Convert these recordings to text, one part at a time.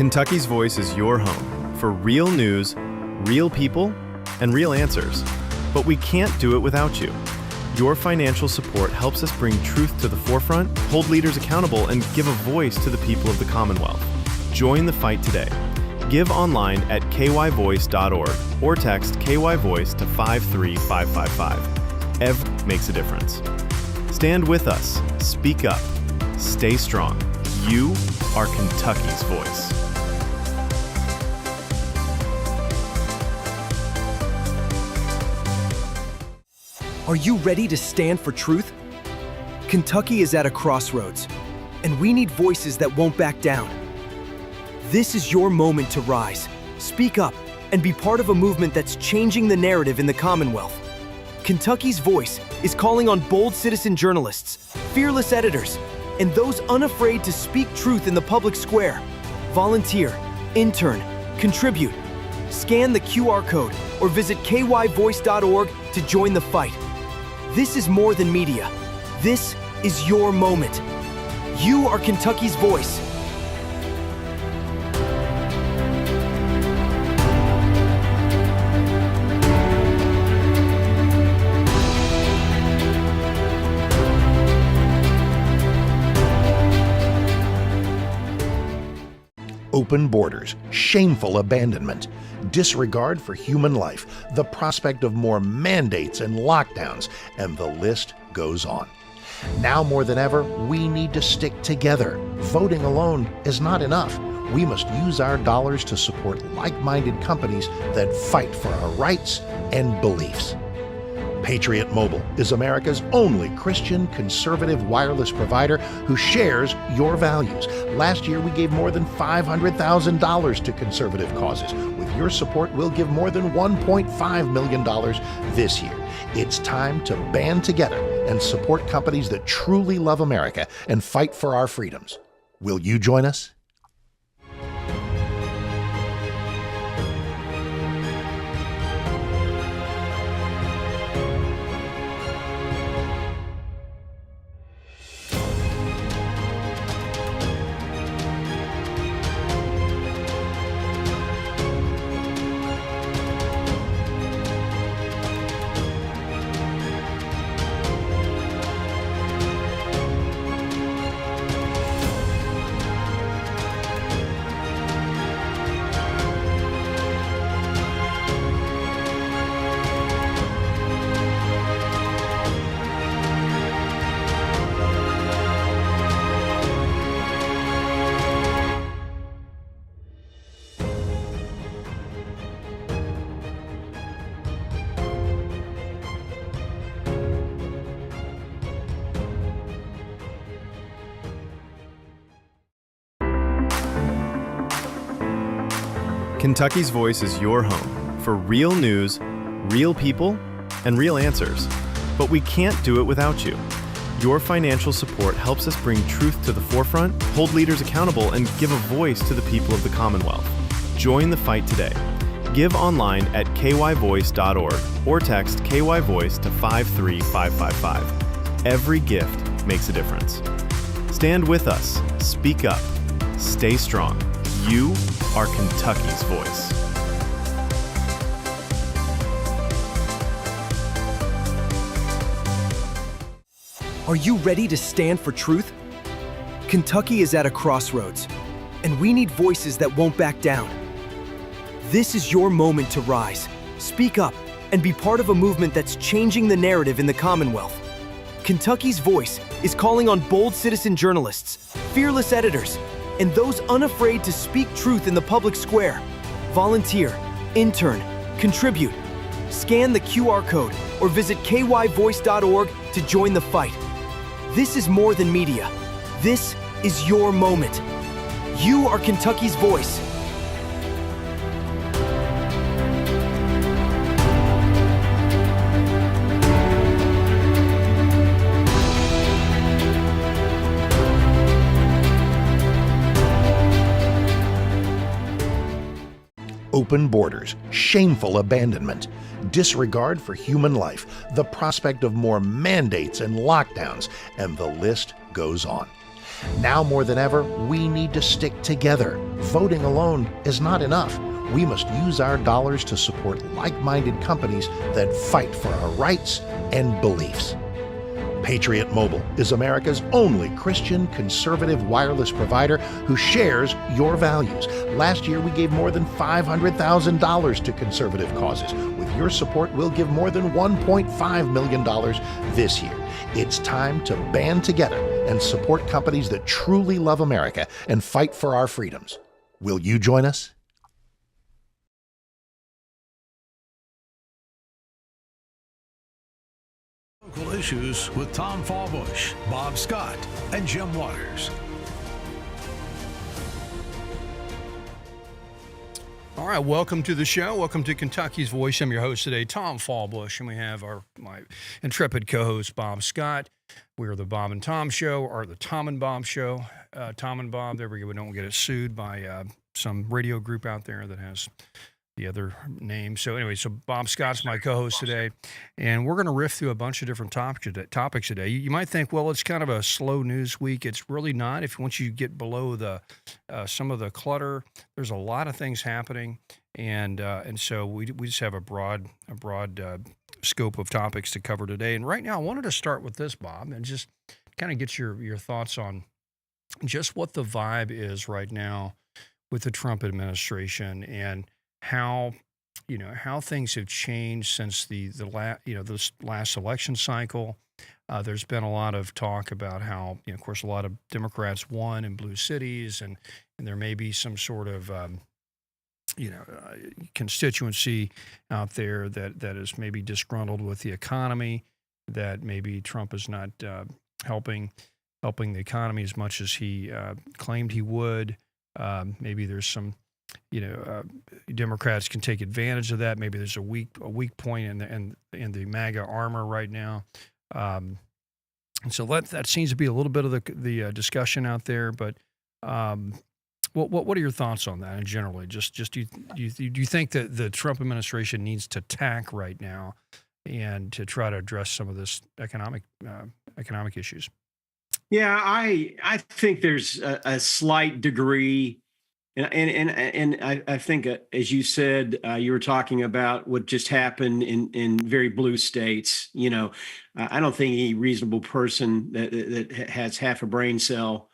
Kentucky's Voice is your home for real news, real people, and real answers. But we can't do it without you. Your financial support helps us bring truth to the forefront, hold leaders accountable, and give a voice to the people of the Commonwealth. Join the fight today. Give online at kyvoice.org or text KYVoice to 53555. Every makes a difference. Stand with us. Speak up. Stay strong. You are Kentucky's voice. Are you ready to stand for truth? Kentucky is at a crossroads, and we need voices that won't back down. This is your moment to rise, speak up, and be part of a movement that's changing the narrative in the Commonwealth. Kentucky's Voice is calling on bold citizen journalists, fearless editors, and those unafraid to speak truth in the public square. Volunteer, intern, contribute. Scan the QR code or visit kyvoice.org to join the fight. This is more than media. This is your moment. You are Kentucky's voice. Open borders, shameful abandonment, disregard for human life, the prospect of more mandates and lockdowns, and the list goes on. Now more than ever, we need to stick together. Voting alone is not enough. We must use our dollars to support like-minded companies that fight for our rights and beliefs. Patriot Mobile is America's only Christian conservative wireless provider who shares your values. Last year, we gave more than $500,000 to conservative causes. With your support, we'll give more than $1.5 million this year. It's time to band together and support companies that truly love America and fight for our freedoms. Will you join us? Kentucky's Voice is your home for real news, real people, and real answers. But we can't do it without you. Your financial support helps us bring truth to the forefront, hold leaders accountable, and give a voice to the people of the Commonwealth. Join the fight today. Give online at kyvoice.org or text KYVoice to 53555. Every gift makes a difference. Stand with us. Speak up. Stay strong. You are Kentucky's voice. Are you ready to stand for truth? Kentucky is at a crossroads, and we need voices that won't back down. This is your moment to rise, speak up, and be part of a movement that's changing the narrative in the Commonwealth. Kentucky's Voice is calling on bold citizen journalists, fearless editors, and those unafraid to speak truth in the public square. Volunteer, intern, contribute. Scan the QR code or visit kyvoice.org to join the fight. This is more than media. This is your moment. You are Kentucky's voice. Open borders, shameful abandonment, disregard for human life, the prospect of more mandates and lockdowns, and the list goes on. Now more than ever, we need to stick together. Voting alone is not enough. We must use our dollars to support like-minded companies that fight for our rights and beliefs. Patriot Mobile is America's only Christian conservative wireless provider who shares your values. Last year, we gave more than $500,000 to conservative causes. With your support, we'll give more than $1.5 million this year. It's time to band together and support companies that truly love America and fight for our freedoms. Will you join us? Local issues with Tom Fallbush, Bob Scott, and Jim Waters. All right, welcome to the show. Welcome to Kentucky's Voice. I'm your host today, Tom Fallbush, and we have my intrepid co-host, Bob Scott. We are the Bob and Tom Show, or the Tom and Bob Show. Tom and Bob, there we go. We don't get it sued by some radio group out there that has the other name. So anyway, Bob Scott's my co-host today, and we're going to riff through a bunch of different topics today. You might think, well, it's kind of a slow news week. It's really not. Once you get below the some of the clutter, there's a lot of things happening, and so we just have a broad scope of topics to cover today. And right now, I wanted to start with this, Bob, and just kind of get your thoughts on just what the vibe is right now with the Trump administration and how things have changed since this last election cycle. There's been a lot of talk about how, of course, a lot of Democrats won in blue cities, and there may be some sort of constituency out there that is maybe disgruntled with the economy, that maybe Trump is not helping the economy as much as he claimed he would. Maybe there's some Democrats can take advantage of that. Maybe there's a weak point in the MAGA armor right now, and so that seems to be a little bit of the discussion out there. But what are your thoughts on that? And generally, just do you think that the Trump administration needs to tack right now and to try to address some of this economic issues? Yeah, I think there's a slight degree. And I think, as you said, you were talking about what just happened in very blue states. I don't think any reasonable person that has half a brain cell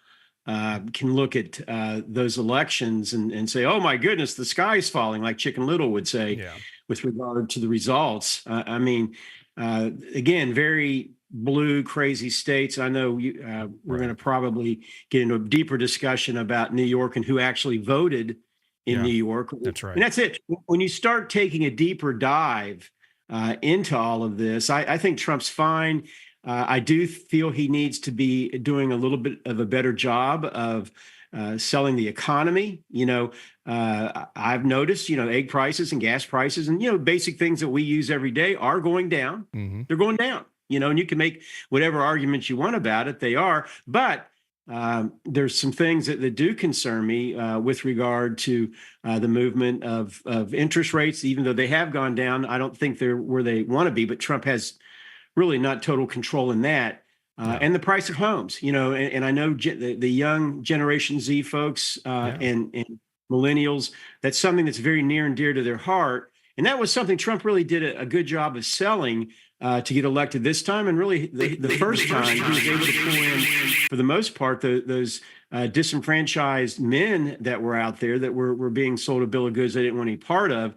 can look at those elections and say, "Oh my goodness, the sky's falling," like Chicken Little would say, with regard to the results. Again, very blue, crazy states. I know we're going to probably get into a deeper discussion about New York and who actually voted in New York. That's right. And that's it. When you start taking a deeper dive into all of this, I think Trump's fine. I do feel he needs to be doing a little bit of a better job of selling the economy. I've noticed, egg prices and gas prices and, basic things that we use every day are going down. Mm-hmm. They're going down. And you can make whatever arguments you want about it. They are. But there's some things that do concern me with regard to the movement of interest rates. Even though they have gone down, I don't think they're where they want to be. But Trump has really not total control in that. And the price of homes, and I know the young Generation Z folks and millennials, that's something that's very near and dear to their heart. And that was something Trump really did a good job of selling to get elected this time. And really the first time he was able to pull in, for the most part, those disenfranchised men that were out there that were being sold a bill of goods they didn't want any part of.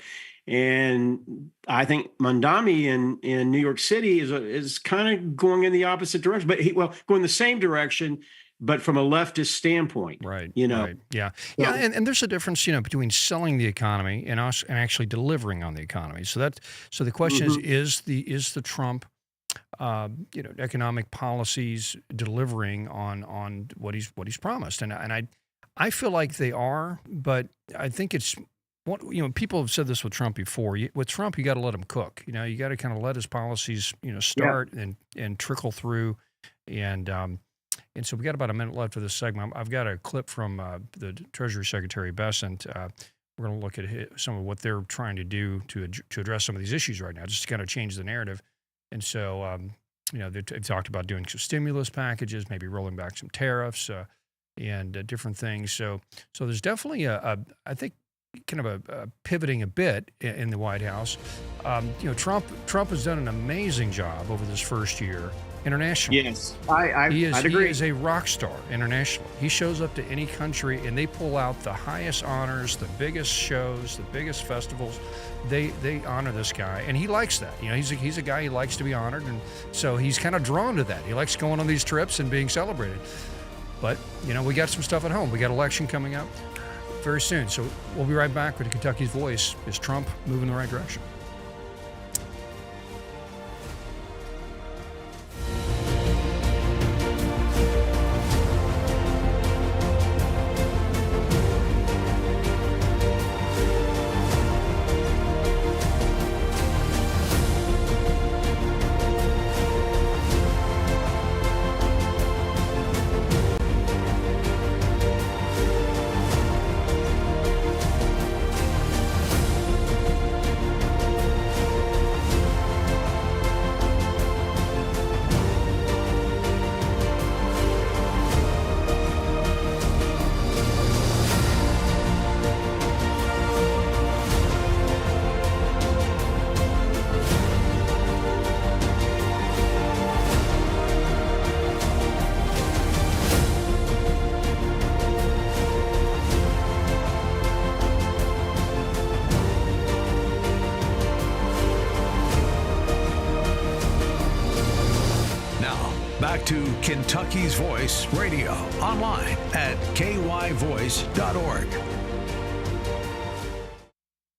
And I think Mondami in New York City is kind of going in the opposite direction, but going the same direction, but from a leftist standpoint. Right. Right. Yeah. Yeah. And there's a difference, between selling the economy and actually delivering on the economy. So the question is the Trump, economic policies delivering on what he's promised? And I feel like they are, but I think it's people have said this with Trump before. With Trump, you got to let him cook. You got to kind of let his policies, start and trickle through. And so we got about a minute left for this segment. I've got a clip from the Treasury Secretary Bessent. We're going to look at some of what they're trying to do to address some of these issues right now, just to kind of change the narrative. And so, they've talked about doing some stimulus packages, maybe rolling back some tariffs. and different things. So there's definitely I think kind of a pivoting a bit in the White House. Trump has done an amazing job over this first year internationally. Yes, I'd agree. He is a rock star internationally. He shows up to any country and they pull out the highest honors, the biggest shows, the biggest festivals. They honor this guy, and he likes that. He's a guy, he likes to be honored, and so he's kind of drawn to that. He likes going on these trips and being celebrated. But we got some stuff at home. We got election coming up very soon. So we'll be right back with Kentucky's Voice. Is Trump moving in the right direction? Back to Kentucky's Voice Radio, online at kyvoice.org.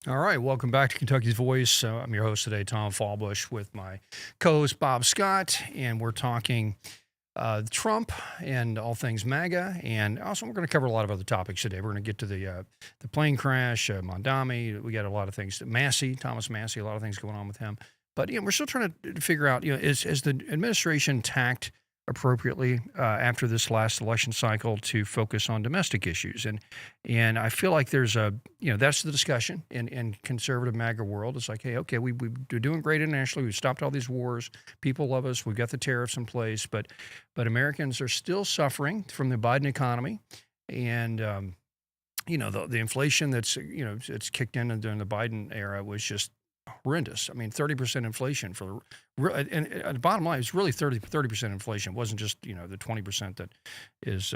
All right, welcome back to Kentucky's Voice. I'm your host today, Tom Fallbush, with my co-host Bob Scott, and we're talking Trump and all things MAGA, and also we're going to cover a lot of other topics today. We're going to get to the plane crash, Mondami. We got a lot of things. Thomas Massey, a lot of things going on with him. But we're still trying to figure out, is the administration tacked appropriately after this last election cycle to focus on domestic issues? And I feel like there's that's the discussion in conservative MAGA world. It's like, hey, okay, we're doing great internationally. We've stopped all these wars. People love us. We've got the tariffs in place, but Americans are still suffering from the Biden economy, and the inflation that's it's kicked in during the Biden era was just horrendous. I mean, 30% inflation and the bottom line is really 30% inflation. It wasn't just, the 20% that is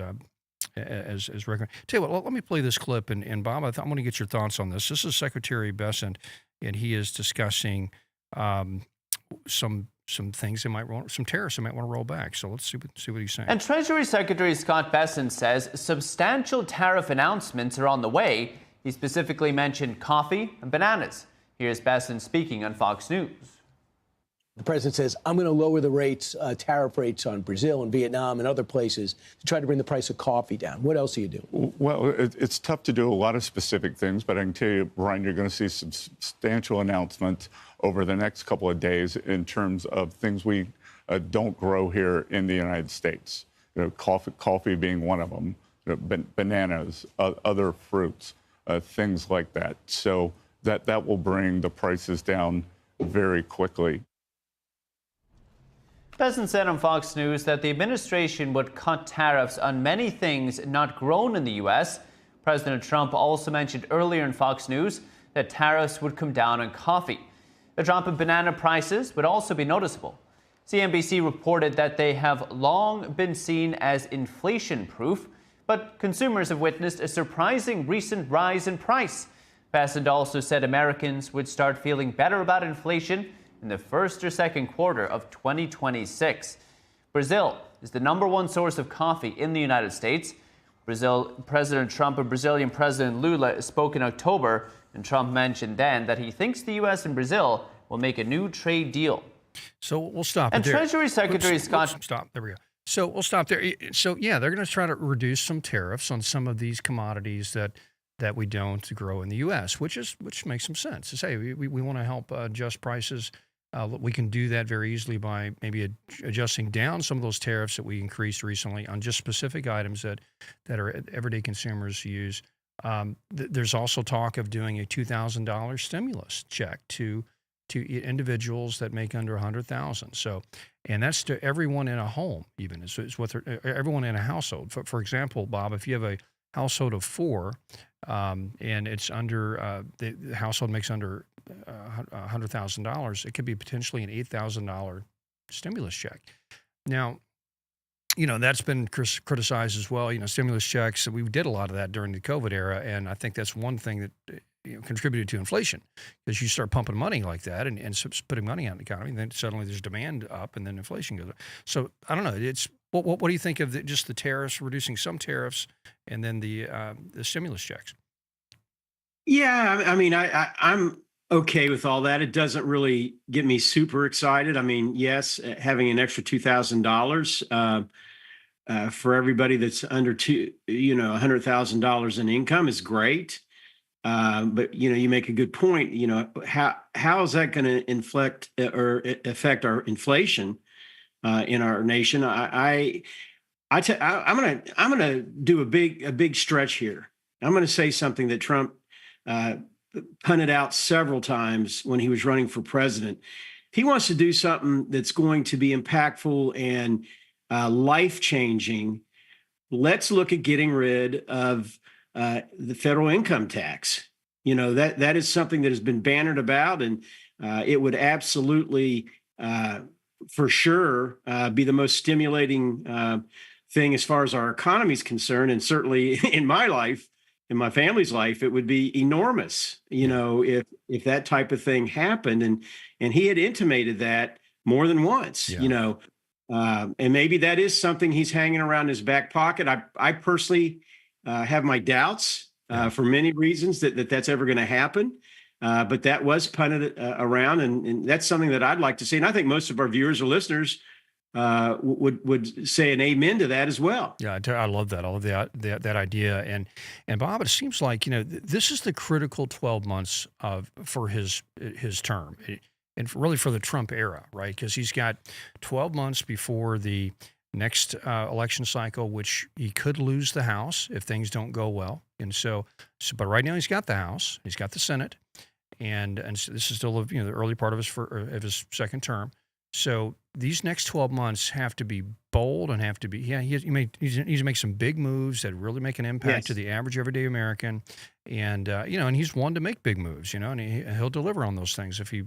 as regular. Tell you what, let me play this clip, and Bob, I want to get your thoughts on this. This is Secretary Bessent, and he is discussing some things some tariffs they might want to roll back. So let's see what he's saying. And Treasury Secretary Scott Bessent says substantial tariff announcements are on the way. He specifically mentioned coffee and bananas. Here's Bessent speaking on Fox News. The president says, I'm going to lower the rates, tariff rates on Brazil and Vietnam and other places to try to bring the price of coffee down. What else are you doing? Well, it's tough to do a lot of specific things, but I can tell you, Brian, you're going to see substantial announcements over the next couple of days in terms of things we don't grow here in the United States. Coffee being one of them, bananas, other fruits, things like that. So that will bring the prices down very quickly. Bessent said on Fox News that the administration would cut tariffs on many things not grown in the U.S. President Trump also mentioned earlier in Fox News that tariffs would come down on coffee. The drop in banana prices would also be noticeable. CNBC reported that they have long been seen as inflation-proof, but consumers have witnessed a surprising recent rise in price. Bessent also said Americans would start feeling better about inflation in the first or second quarter of 2026. Brazil is the #1 source of coffee in the United States. President Trump and Brazilian President Lula spoke in October, and Trump mentioned then that he thinks the U.S. and Brazil will make a new trade deal. So we'll stop and there. Treasury Secretary Scott... Stop. There we go. So we'll stop there. So, yeah, they're going to try to reduce some tariffs on some of these commodities that we don't grow in the U.S., which makes some sense. To say we want to help adjust prices. We can do that very easily by maybe adjusting down some of those tariffs that we increased recently on just specific items that are everyday consumers use. There's also talk of doing a $2,000 stimulus check to to individuals that make under 100,000. So, and that's to everyone in a home, even is what everyone in a household. For example, Bob, if you have a household of four, and it's under the household makes under $100,000, it could be potentially an $8,000 stimulus check. Now, that's been criticized as well. Stimulus checks. We did a lot of that during the COVID era, and I think that's one thing that contributed to inflation, because you start pumping money like that and putting money out in the economy, and then suddenly there's demand up, and then inflation goes up. So I don't know. It's what do you think of just the tariffs, reducing some tariffs, and then the stimulus checks? Yeah, I mean, I'm okay with all that. It doesn't really get me super excited. I mean, yes, having an extra $2,000 for everybody that's under $100,000 in income is great. But you make a good point. How is that going to inflect or affect our inflation in our nation? I'm gonna do a big stretch here. I'm going to say something that Trump punted out several times when he was running for president. He wants to do something that's going to be impactful and life-changing. Let's look at getting rid of the federal income tax. That is something that has been bannered about, and it would absolutely, for sure, be the most stimulating thing as far as our economy is concerned. And certainly in my life, in my family's life, it would be enormous, if that type of thing happened. And he had intimated that more than once, and maybe that is something he's hanging around in his back pocket. I personally have my doubts for many reasons that's ever going to happen. But that was punted around, and that's something that I'd like to see. And I think most of our viewers or listeners would say an amen to that as well. Yeah, I love that. I love that idea. And Bob, it seems like this is the critical 12 months for his term, and really for the Trump era, right? Because he's got 12 months before the next election cycle, which he could lose the House if things don't go well. And so but right now he's got the House, he's got the Senate, and so this is still the early part of his second term. So these next 12 months have to be bold and have to be, he needs to make some big moves that really make an impact to the average everyday American. And, and he's one to make big moves, and he'll deliver on those things if he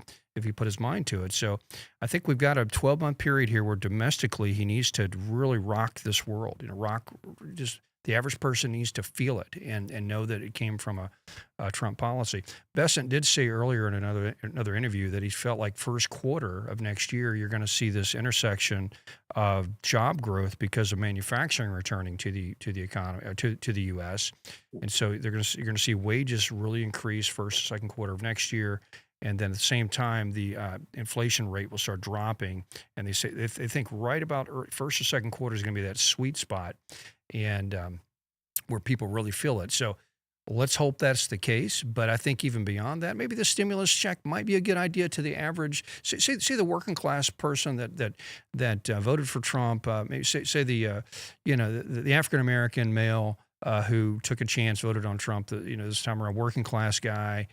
put his mind to it. So I think we've got a 12-month period here where domestically he needs to really rock this world, just the average person needs to feel it and know that it came from a Trump policy. Bessent did say earlier in another interview that he felt like first quarter of next year you're going to see this intersection of job growth because of manufacturing returning to the economy, to the U.S. And so you're going to see wages really increase first, second quarter of next year. And then at the same time, the inflation rate will start dropping. And they say they think right about first or second quarter is going to be that sweet spot, and where people really feel it. So let's hope that's the case. But I think even beyond that, maybe the stimulus check might be a good idea to the average. Say the working class person that voted for Trump. Maybe say the African American male. Who took a chance, voted on Trump, this time around, working class guy.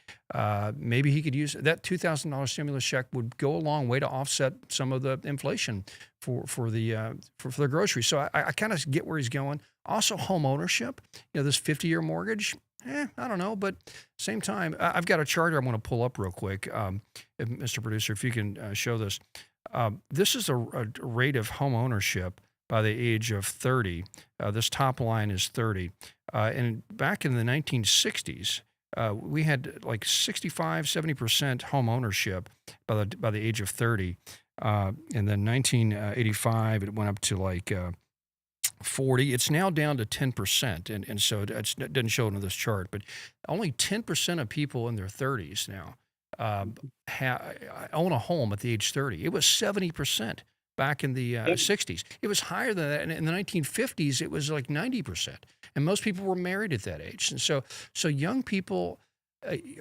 Maybe he could use that $2,000 stimulus check would go a long way to offset some of the inflation for the groceries. So I kind of get where he's going. Also, home ownership, this 50-year mortgage. I don't know, but same time, I've got a chart I want to pull up real quick, Mr. Producer, if you can show this. This is a rate of home ownership by the age of 30. This top line is 30. And back in the 1960s, we had like 65, 70% home ownership by the age of 30. And then 1985, it went up to like 40. It's now down to 10%. And so it doesn't show it in this chart, but only 10% of people in their 30s now own a home at the age 30. It was 70%. Back in the 60s. It was higher than that. And in the 1950s, it was like 90%. And most people were married at that age. And so young people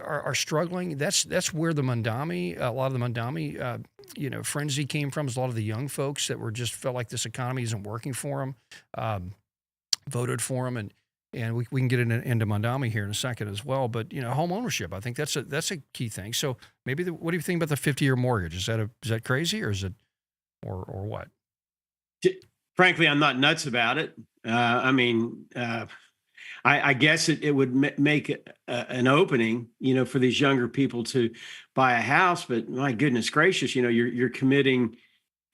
are struggling. That's where a lot of the Mandami, frenzy came from. Is a lot of the young folks that felt like this economy isn't working for them, voted for them. and we can get into Mondami here in a second as well. But home ownership, I think that's a key thing. So maybe what do you think about the 50-year mortgage? Is that crazy, or is it or what? Frankly, I'm not nuts about it. I guess it would make an opening, for these younger people to buy a house. But my goodness gracious, you're committing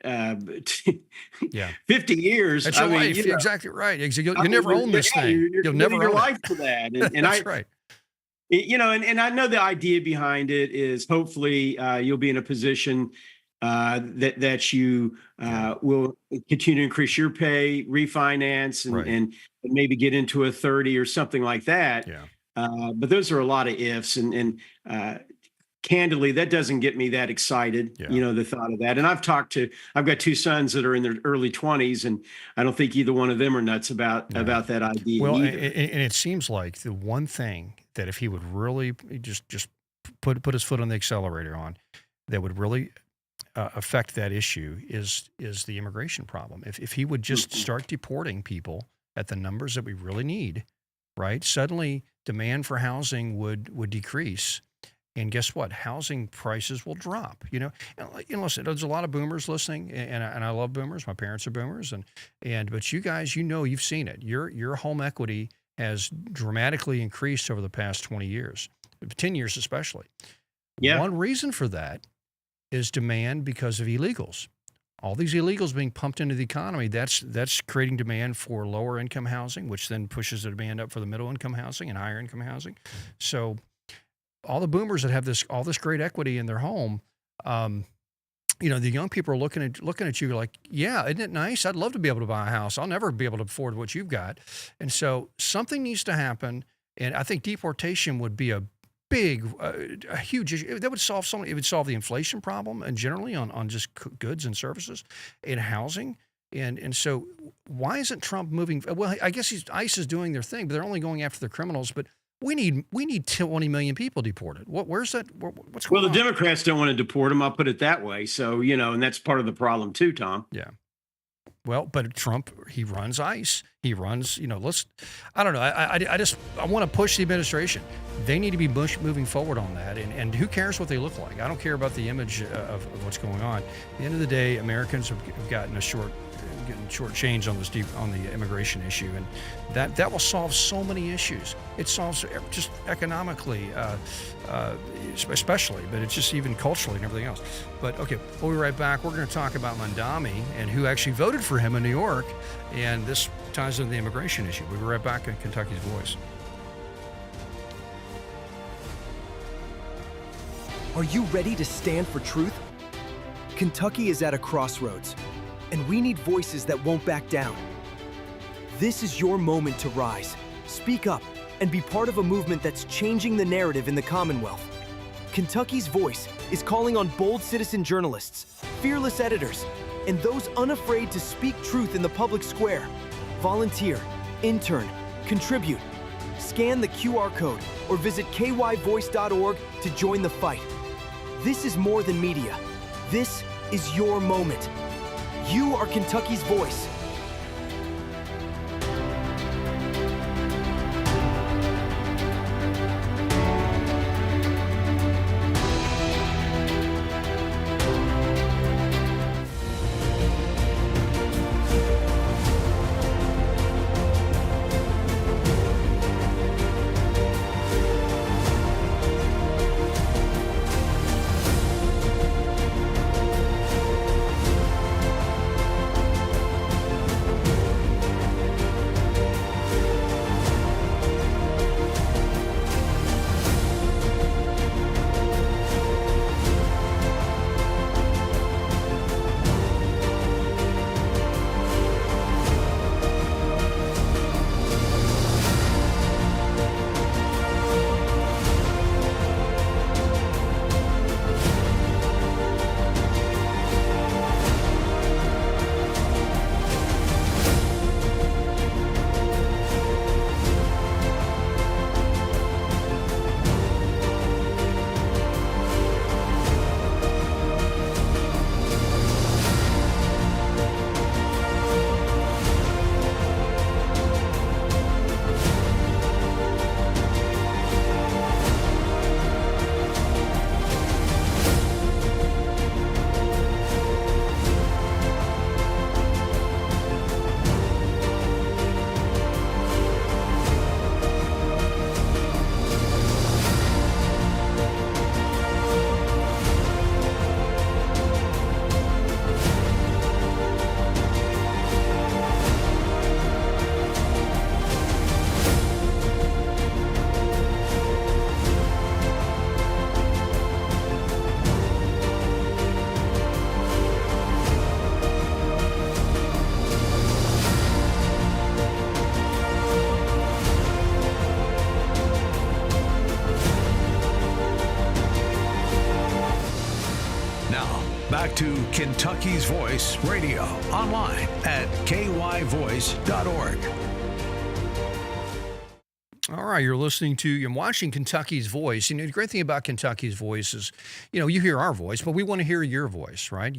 50 years. That's your life. You're exactly right. You'll never own this thing. You'll never own your life to that. And That's right. And I know the idea behind it is hopefully you'll be in a position that you will continue to increase your pay, refinance, and maybe get into a 30 or something like that. Yeah. But those are a lot of ifs, and candidly, that doesn't get me that excited. Yeah. The thought of that. And I've got two sons that are in their early 20s, and I don't think either one of them are nuts about that idea. Well, either. And it seems like the one thing that if he would really just put his foot on the accelerator on, that would really affect that issue is the immigration problem. If he would just start deporting people at the numbers that we really need, right? Suddenly demand for housing would decrease. And guess what? Housing prices will drop. And listen, there's a lot of boomers listening, and I love boomers. My parents are boomers, but you guys, you've seen it. Your home equity has dramatically increased over the past 20 years, 10 years especially. Yeah. One reason for that is demand because of illegals. All these illegals being pumped into the economy, that's creating demand for lower income housing, which then pushes the demand up for the middle income housing and higher income housing. So all the boomers that have all this great equity in their home, the young people are looking at you like, yeah, isn't it nice? I'd love to be able to buy a house. I'll never be able to afford what you've got. And so something needs to happen. And I think deportation would be a huge issue. That would solve it would solve the inflation problem and generally on just goods and services and housing. And so why isn't Trump moving? Well, I guess ICE is doing their thing, but they're only going after the criminals. But we need 20 million people deported. Where's that? What's going on? Well, the Democrats don't want to deport them. I'll put it that way. So, and that's part of the problem too, Tom. Yeah. Well, but Trump, he runs ICE. He runs, I don't know. I want to push the administration. They need to be moving forward on that. And who cares what they look like? I don't care about the image of what's going on. At the end of the day, Americans have gotten getting short change on the immigration issue, and that will solve so many issues. It solves just economically, especially, but it's just even culturally and everything else. But okay, we'll be right back. We're going to talk about Mondami and who actually voted for him in New York, and this ties into the immigration issue. We'll be right back on Kentucky's Voice. Are you ready to stand for truth? Kentucky is at a crossroads, and we need voices that won't back down. This is your moment to rise, speak up, and be part of a movement that's changing the narrative in the Commonwealth. Kentucky's Voice is calling on bold citizen journalists, fearless editors, and those unafraid to speak truth in the public square. Volunteer, intern, contribute. Scan the QR code or visit kyvoice.org to join the fight. This is more than media. This is your moment. You are Kentucky's voice. Back to Kentucky's Voice Radio, online at kyvoice.org. All right, you're listening to, you're watching Kentucky's Voice. You know, the great thing about Kentucky's Voice is, you know, you hear our voice, but we want to hear your voice, right?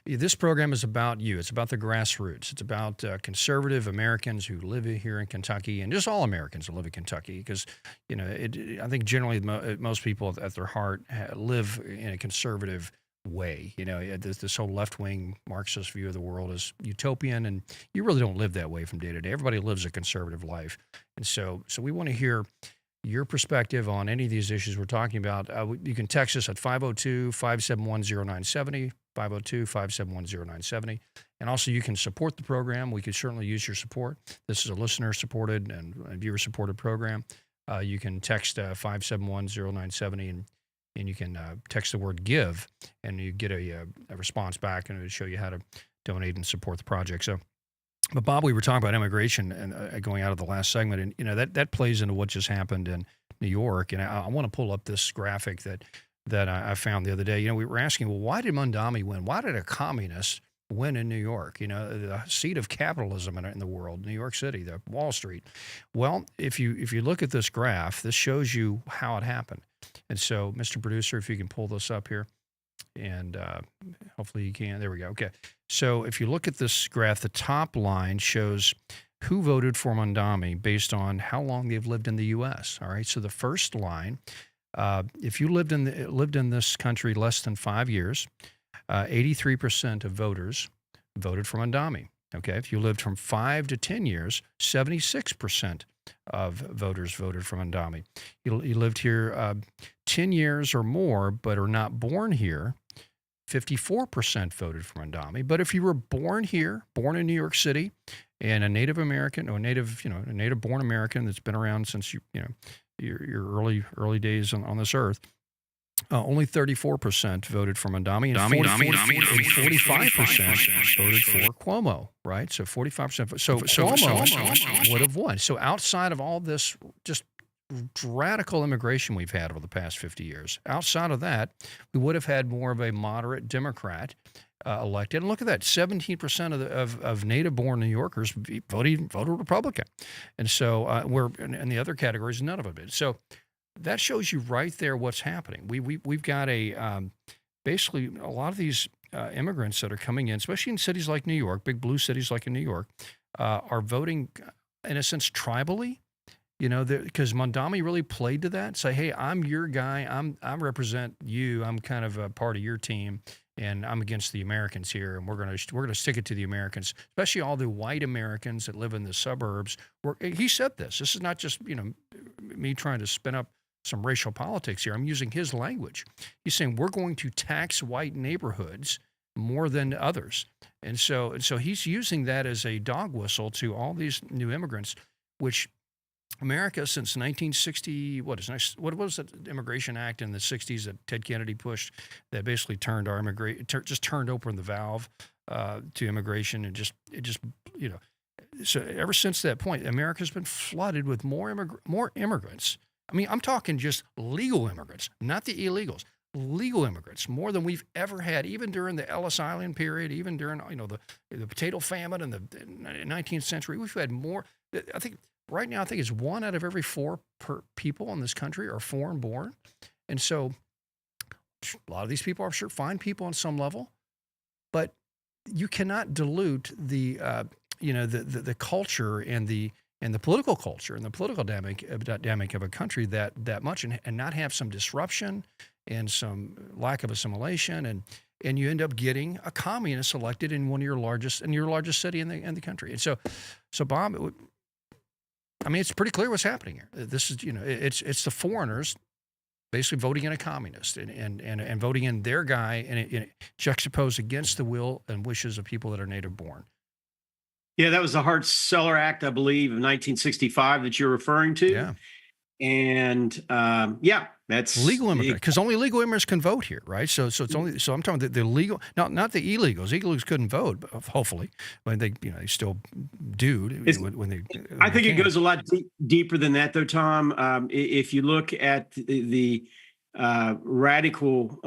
This program is about you. It's about the grassroots. It's about conservative Americans who live here in Kentucky, and just all Americans who live in Kentucky, because, you know, I think generally most people at their heart live in a conservative way. You know, this whole left-wing Marxist view of the world is utopian, and you really don't live that way from day to day. Everybody lives a conservative life. And so we want to hear your perspective on any of these issues we're talking about. You can text us at 502-571-0970, 502-571-0970. And also you can support the program. We could certainly use your support. This is a listener-supported and viewer-supported program. You can text 571-0970 and you can text the word give, and you get a response back, and it'll show you how to donate and support the project. So, but Bob, we were talking about immigration and going out of the last segment, and you know that plays into what just happened in New York. And I want to pull up this graphic that I found the other day. You know, we were asking, well, why did Mondami win? Why did a communist win in New York? You know, the seat of capitalism in the world, New York City, the Wall Street. Well, if you look at this graph, this shows you how it happened. And so, Mr. Producer, if you can pull this up here, and hopefully you can. There we go. Okay. So if you look at this graph, the top line shows who voted for Mondami based on how long they've lived in the U.S. All right. So the first line, if you lived in this country less than 5 years, 83% of voters voted for Mondami. Okay. If you lived from 5 to 10 years, 76% of voters voted for Mondami. You lived here 10 years or more, but are not born here, 54% voted for Mondami. But if you were born here, born in New York City, and a Native American or a native born American that's been around since your early days on this earth, only 34% voted for Mondami, and 45% voted for Cuomo, right? So 45%. So Cuomo would have won. So outside of all this just radical immigration we've had over the past 50 years, outside of that, we would have had more of a moderate Democrat elected. And look at that, 17% of native-born New Yorkers voted Republican. And so we're in the other categories, none of them did. So that shows you right there what's happening. We've got basically a lot of these immigrants that are coming in, especially in cities like New York, big blue cities like in New York, are voting in a sense tribally. You know, because Mondami really played to that. Say, hey, I'm your guy. I represent you. I'm kind of a part of your team, and I'm against the Americans here. And we're gonna stick it to the Americans, especially all the white Americans that live in the suburbs. He said this. This is not just me trying to spin up some racial politics here. I'm using his language. He's saying we're going to tax white neighborhoods more than others, and so he's using that as a dog whistle to all these new immigrants, which America since 1960, what was that Immigration Act in the 60s that Ted Kennedy pushed that basically turned our just turned open the valve to immigration, and so ever since that point, America's been flooded with more immigrants. I mean, I'm talking just legal immigrants, not the illegals. Legal immigrants, more than we've ever had, even during the Ellis Island period, even during the potato famine in the 19th century. We've had more. I think right now, it's 1 out of every 4 people in this country are foreign born, and so a lot of these people are sure fine people on some level, but you cannot dilute the culture and the political culture and the political dynamic of a country that much, and not have some disruption and some lack of assimilation, and you end up getting a communist elected in your largest city in the country. And so Bob, I mean, it's pretty clear what's happening here. This is it's the foreigners basically voting in a communist and voting in their guy, and juxtaposed against the will and wishes of people that are native born. Yeah, that was the Hart-Celler Act, I believe, of 1965 that you're referring to. Yeah. And that's legal immigrants, because only legal immigrants can vote here, right? So it's only I'm talking the legal, not the illegals. Illegals couldn't vote, but hopefully, when they still do when they. I think it goes a lot deeper than that, though, Tom. If you look at the radical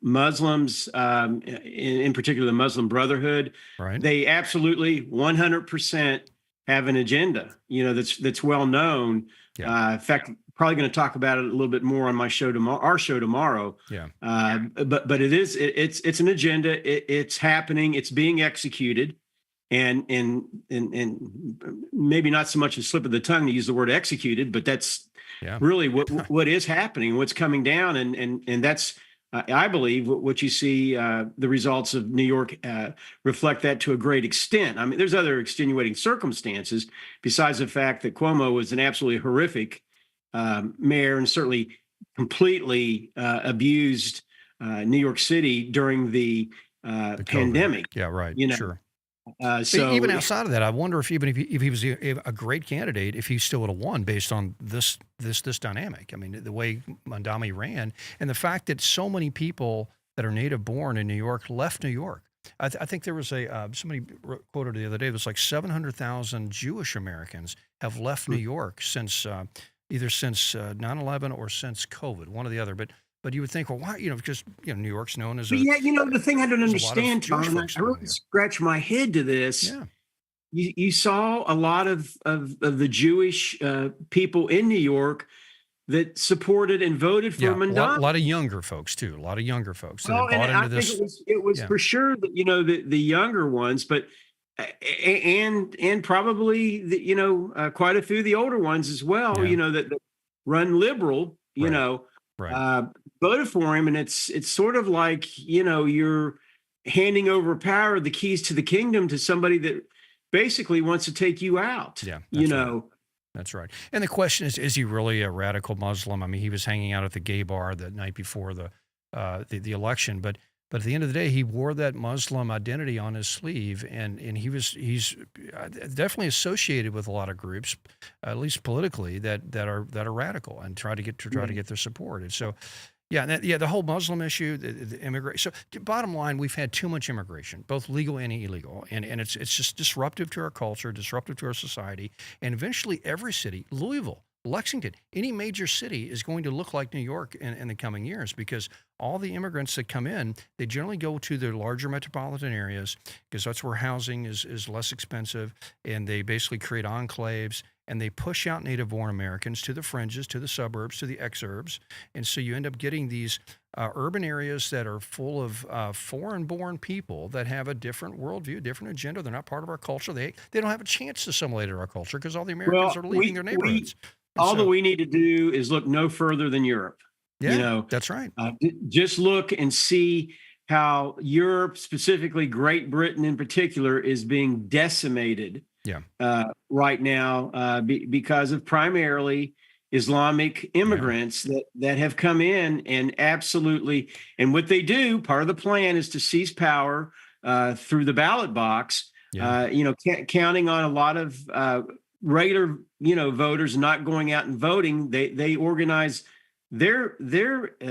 Muslims, in particular the Muslim Brotherhood. Right. They absolutely 100% have an agenda, that's well known. Yeah. In fact, probably going to talk about it a little bit more on my show tomorrow, our show tomorrow. Yeah. But it's an agenda. It's happening. It's being executed. And maybe not so much a slip of the tongue to use the word executed, but that's really what is happening, what's coming down, and that's I believe what you see. The results of New York reflect that to a great extent. I mean, there's other extenuating circumstances besides the fact that Cuomo was an absolutely horrific mayor and certainly completely abused New York City during the pandemic. Yeah, right. Sure. So even outside of that, I wonder if he was a great candidate, if he still would have won based on this dynamic. I mean, the way Mondami ran, and the fact that so many people that are native born in New York left New York. I think there was somebody quoted the other day. It was like 700,000 Jewish Americans have left New York since either since 9/11 or since COVID, one or the other. But you would think, well, why? Because New York's known as. The thing I don't understand, Tom, I really scratch my head to this. Yeah. You saw a lot of the Jewish people in New York that supported and voted for Mondami. A lot of younger folks too. A lot of younger folks that Well, bought and into I this. think it was for sure that the younger ones, but and probably quite a few of the older ones as well. That run liberal. Right. Voted for him, and it's sort of like you're handing over power, the keys to the kingdom, to somebody that basically wants to take you out. Yeah, Right. That's right. And the question is he really a radical Muslim? I mean, he was hanging out at the gay bar the night before the election, but at the end of the day, he wore that Muslim identity on his sleeve, and he's definitely associated with a lot of groups, at least politically, that are radical and try to get their support. And so, the whole Muslim issue, the immigration. So, bottom line, we've had too much immigration, both legal and illegal, and it's just disruptive to our culture, disruptive to our society, and eventually every city, Louisville, Lexington, any major city is going to look like New York in the coming years, because all the immigrants that come in, they generally go to the larger metropolitan areas because that's where housing is less expensive, and they basically create enclaves, and they push out native-born Americans to the fringes, to the suburbs, to the exurbs, and so you end up getting these urban areas that are full of foreign-born people that have a different worldview, different agenda. They're not part of our culture. They don't have a chance to assimilate to our culture because all the Americans are leaving their neighborhoods. All that we need to do is look no further than Europe. Yeah, that's right. Just look and see how Europe, specifically Great Britain in particular, is being decimated right now because of primarily Islamic immigrants that have come in and absolutely, and what they do, part of the plan is to seize power through the ballot box, counting on a lot of regular, voters not going out and voting. They organize their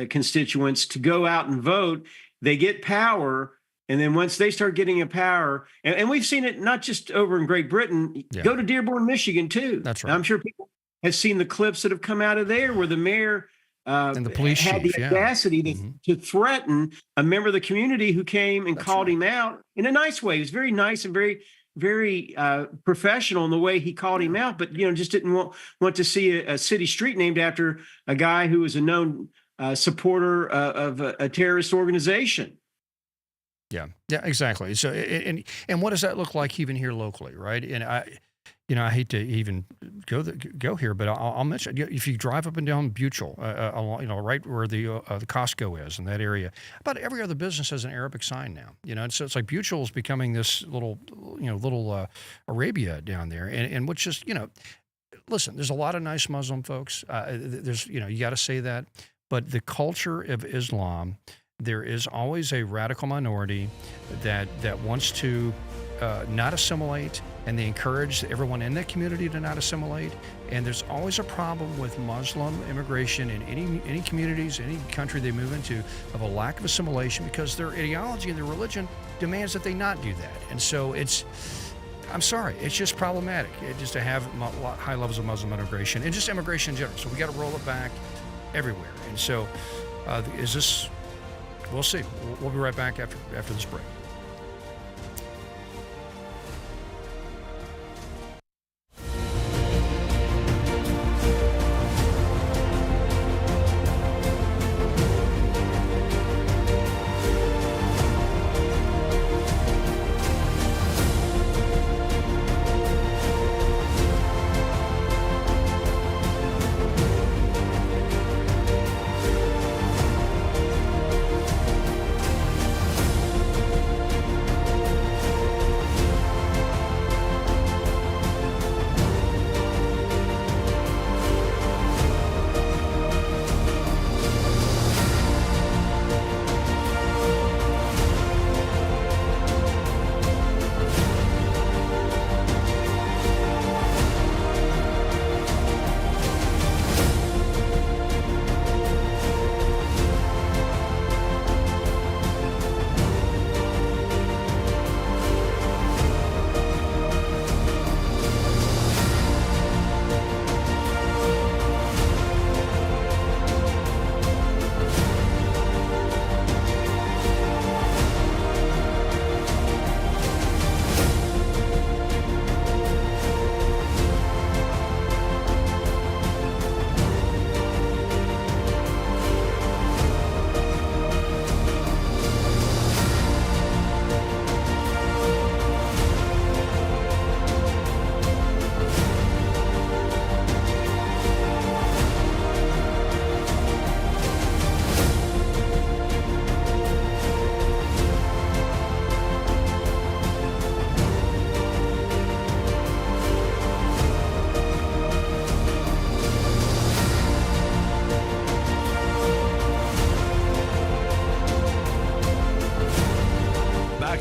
constituents to go out and vote. They get power, and then once they start getting a power, and we've seen it not just over in Great Britain. Go to Dearborn, Michigan, too. That's right. I'm sure people have seen the clips that have come out of there where the mayor and the police had chief, the audacity to threaten a member of the community who came and called him out in a nice way. He was very nice and very professional in the way he called him out, but just didn't want to see a city street named after a guy who was a known supporter of a terrorist organization. Yeah, exactly. So, and what does that look like even here locally, right? And I hate to even go here, but I'll mention, if you drive up and down Buchel, right where the Costco is in that area, about every other business has an Arabic sign now. And so it's like Buchel is becoming this little Arabia down there, and which is, listen, there's a lot of nice Muslim folks. There's, you got to say that, but the culture of Islam, there is always a radical minority that wants to not assimilate, and they encourage everyone in that community to not assimilate. And there's always a problem with Muslim immigration in any communities, any country they move into, of a lack of assimilation because their ideology and their religion demands that they not do that. And so I'm sorry, it's just problematic just to have high levels of Muslim immigration and just immigration in general. So we got to roll it back everywhere. And so Is this? We'll see. We'll be right back after this break.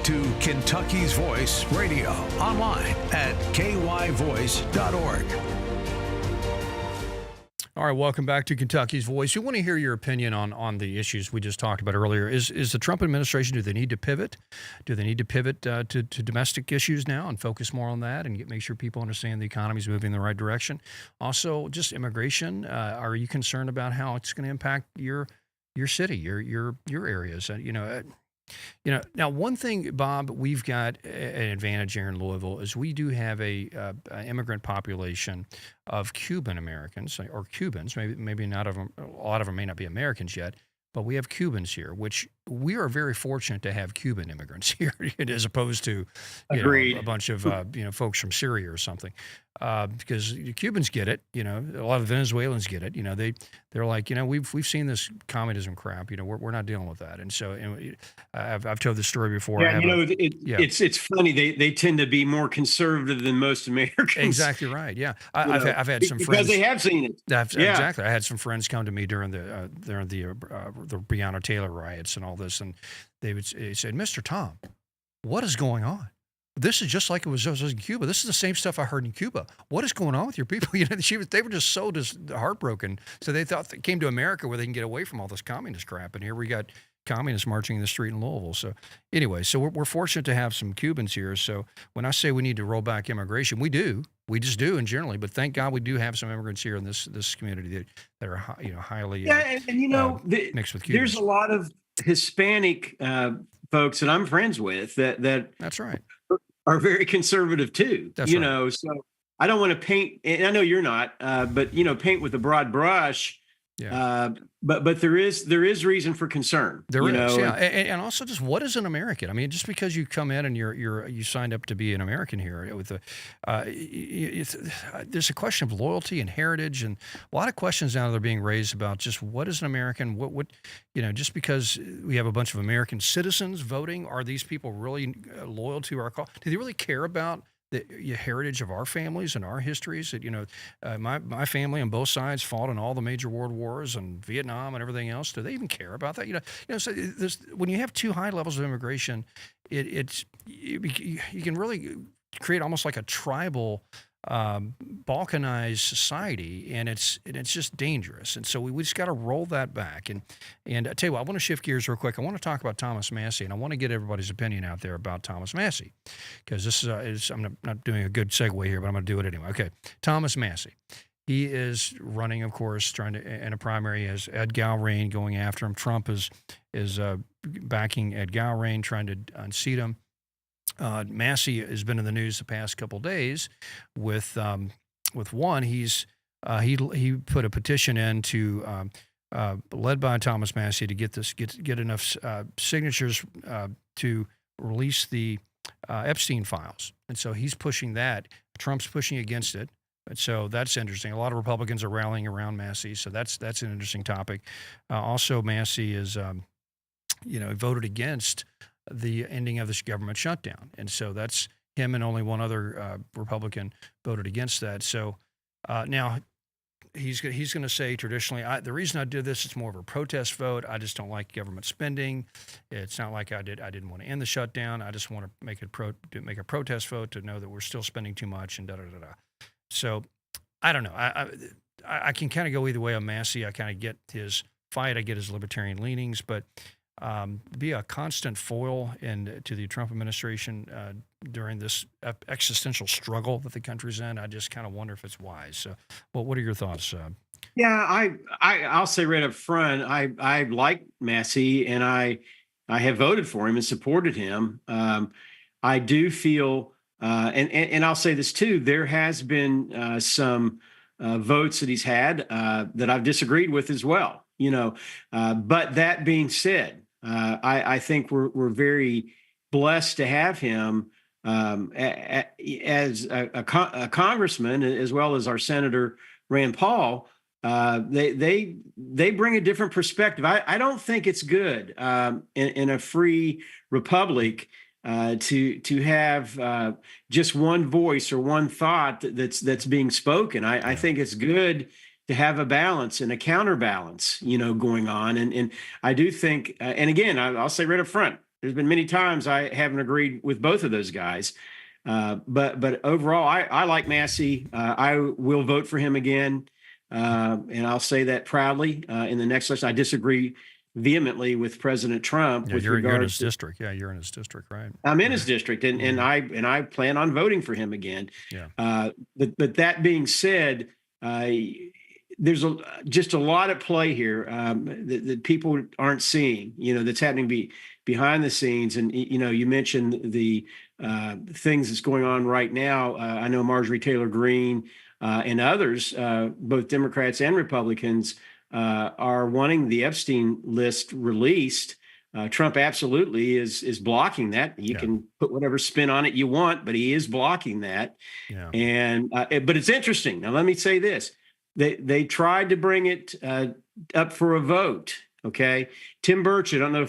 To Kentucky's Voice Radio, online at kyvoice.org. All right, welcome back to Kentucky's Voice. We want to hear your opinion on the issues we just talked about earlier. Is the Trump administration, do they need to pivot? Do they need to pivot to domestic issues now and focus more on that and make sure people understand the economy is moving in the right direction? Also, just immigration. Are you concerned about how it's going to impact your city, your areas? Now one thing, Bob, we've got an advantage here in Louisville is we do have an immigrant population of Cuban Americans or Cubans. Maybe not of them. A lot of them may not be Americans yet, but we have Cubans here, which we are very fortunate to have Cuban immigrants here, as opposed to a bunch of folks from Syria or something. Because the Cubans get it, a lot of Venezuelans get it. They're like, we've seen this communism crap. We're not dealing with that. And so I've told this story before. It's funny. They tend to be more conservative than most Americans. Exactly right. Yeah, I've had some friends because they have seen it. Exactly. I had some friends come to me during the Breonna Taylor riots and all this, and they said, "Mr. Tom, what is going on? This is just like it was in Cuba. This is the same stuff I heard in Cuba. What is going on with your people?" They were just so heartbroken. So they thought they came to America where they can get away from all this communist crap. And here we got communists marching in the street in Louisville. So anyway, we're fortunate to have some Cubans here. So when I say we need to roll back immigration, we do. We just do, and generally. But thank God we do have some immigrants here in this community that are highly mixed with Cubans. There's a lot of Hispanic folks that I'm friends with that that's right. are very conservative too. That's right. So I don't want to paint, and I know you're not, but paint with a broad brush. Yeah. But there is reason for concern. There is, yeah. And also just what is an American? I mean, just because you come in and you signed up to be an American here with there's a question of loyalty and heritage, and a lot of questions now that are being raised about just what is an American? What just because we have a bunch of American citizens voting, are these people really loyal to our cause? Do they really care about the heritage of our families and our histories? That my family on both sides fought in all the major world wars and Vietnam and everything else. Do they even care about that? So when you have too high levels of immigration, you can really create almost like a tribal, balkanized society, and it's just dangerous. And so we just got to roll that back. And I tell you what, I want to shift gears real quick. I want to talk about Thomas Massie, and I want to get everybody's opinion out there about Thomas Massie, because this is I'm not doing a good segue here, but I'm going to do it anyway. Okay, Thomas Massie. he is running, of course, trying to in a primary as Ed Galbraith going after him. Trump is backing Ed Galbraith, trying to unseat him. Massey has been in the news the past couple of days with one. He put a petition in to led by Thomas Massey to get enough signatures to release the Epstein files, and so he's pushing that. Trump's pushing against it. And so that's interesting. A lot of Republicans are rallying around Massey, so that's an interesting topic. Also, Massey is, voted against the ending of this government shutdown, and so that's him and only one other Republican voted against that. So now he's going to say traditionally, the reason I did this is more of a protest vote. I just don't like government spending. It's not like I didn't want to end the shutdown. I just want to make a protest vote to know that we're still spending too much and da da da da. So I don't know. I can kind of go either way on Massey. I kind of get his fight. I get his libertarian leanings, but be a constant foil to the Trump administration during this existential struggle that the country's in, I just kind of wonder if it's wise. So, well, what are your thoughts? Yeah, I'll say right up front, I like Massey, and I have voted for him and supported him. I do feel. And I'll say this too, there has been some votes that he's had that I've disagreed with as well, but that being said, I think we're very blessed to have him as a congressman, as well as our Senator Rand Paul. They bring a different perspective. I don't think it's good in a free republic to have just one voice or one thought that's being spoken. I think it's good to have a balance and a counterbalance, going on. And I do think, and again, I'll say right up front, there's been many times I haven't agreed with both of those guys. But overall, I like Massey. I will vote for him again. And I'll say that proudly in the next election. I disagree vehemently with President Trump. Yeah, you're in his district. Yeah, you're in his district, right? I'm in his district, and I plan on voting for him again. Yeah. But that being said, there's just a lot at play here that people aren't seeing. That's happening behind the scenes. And you mentioned the things that's going on right now. I know Marjorie Taylor Greene and others, both Democrats and Republicans, are wanting the Epstein list released. Trump absolutely is blocking that. You can put whatever spin on it you want, but he is blocking that. Yeah. And but it's interesting. Now, let me say this: they tried to bring it up for a vote. Okay, Tim Burch. I don't know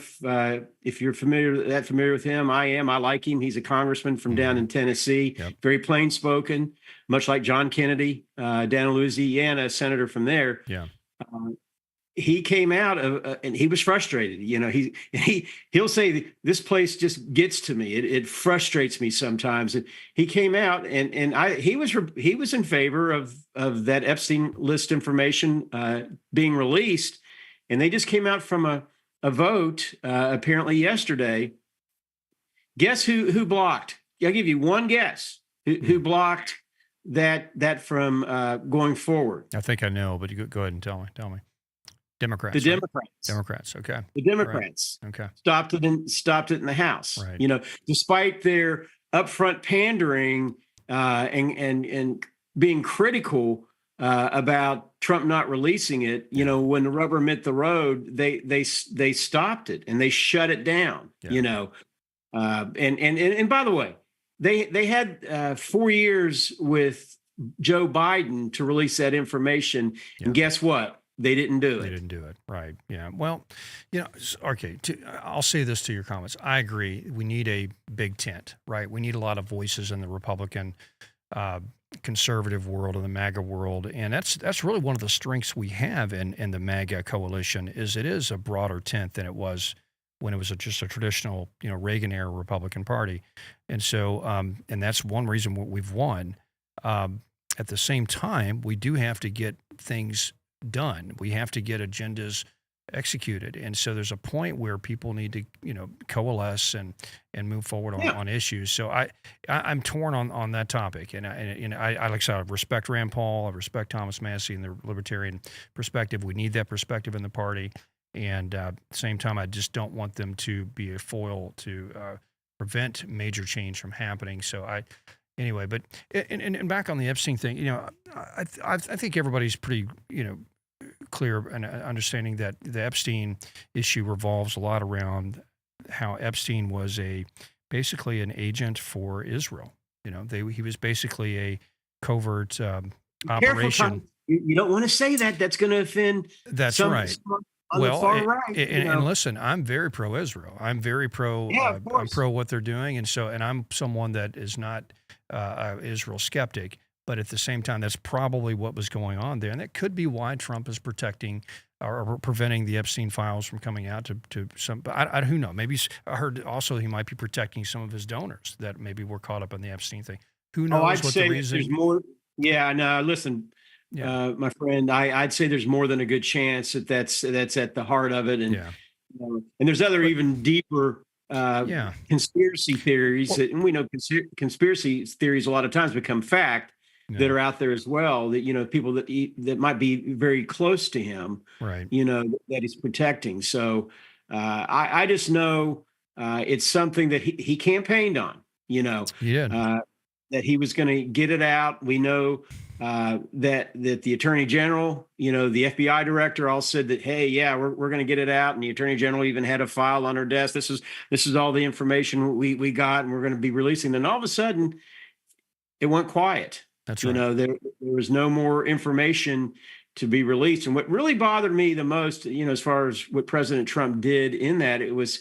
if you're familiar with him. I am. I like him. He's a congressman from down in Tennessee. Yep. Very plain spoken, much like John Kennedy down in Louisiana, a senator from there. Yeah. He came out and he was frustrated. He'll say, this place just gets to me. It frustrates me sometimes. And he came out and he was in favor of that Epstein list information being released. And they just came out from a vote apparently yesterday. Guess who blocked? I'll give you one guess. Who blocked that from going forward? I think I know, but you go ahead and tell me. Democrats. The right? Democrats. Democrats. Okay. The Democrats. Right. Okay. Stopped it in the House. Right. Despite their upfront pandering and being critical about Trump not releasing it. When the rubber met the road, they stopped it and they shut it down. Yeah. And by the way, they had 4 years with Joe Biden to release that information, and guess what? They didn't do it. They didn't do it. Right. Yeah. Well, okay. I'll say this to your comments. I agree. We need a big tent, right? We need a lot of voices in the Republican conservative world and the MAGA world. And that's really one of the strengths we have in the MAGA coalition is it is a broader tent than it was when it was just a traditional, Reagan era Republican Party. And so, and that's one reason we've won. At the same time, we do have to get things done. We have to get agendas executed. And so there's a point where people need to, coalesce and move forward on issues. So I'm torn on that topic. And I like I said, I respect Rand Paul. I respect Thomas Massie and the libertarian perspective. We need that perspective in the party. And at the same time, I just don't want them to be a foil to prevent major change from happening. So anyway, but and back on the Epstein thing, I think everybody's pretty, clear and understanding that the Epstein issue revolves a lot around how Epstein was basically an agent for Israel. He was basically a covert operation. You don't want to say that. That's going to offend. That's right. On the far right, and listen, I'm very pro-Israel. I'm very pro. I'm pro what they're doing, and I'm someone that is not an Israel skeptic. But at the same time, that's probably what was going on there, and that could be why Trump is protecting or preventing the Epstein files from coming out to some. But who knows? Maybe I heard also he might be protecting some of his donors that maybe were caught up in the Epstein thing. Who knows? I'd say the reason? There's more. Yeah, no. Listen. Yeah. My friend, I'd say there's more than a good chance that's at the heart of it, and and there's other even deeper conspiracy theories, and we know conspiracy theories a lot of times become fact that are out there as well. That people that might be very close to him, right? That he's protecting. So I just know it's something that he campaigned on. He did. That he was going to get it out. We know that the Attorney General, the FBI director, all said that, hey, we're going to get it out, and the Attorney General even had a file on her desk. This is all the information we got, and we're going to be releasing. Then all of a sudden, it went quiet. That's right. There was no more information to be released. And what really bothered me the most, as far as what President Trump did in that, it was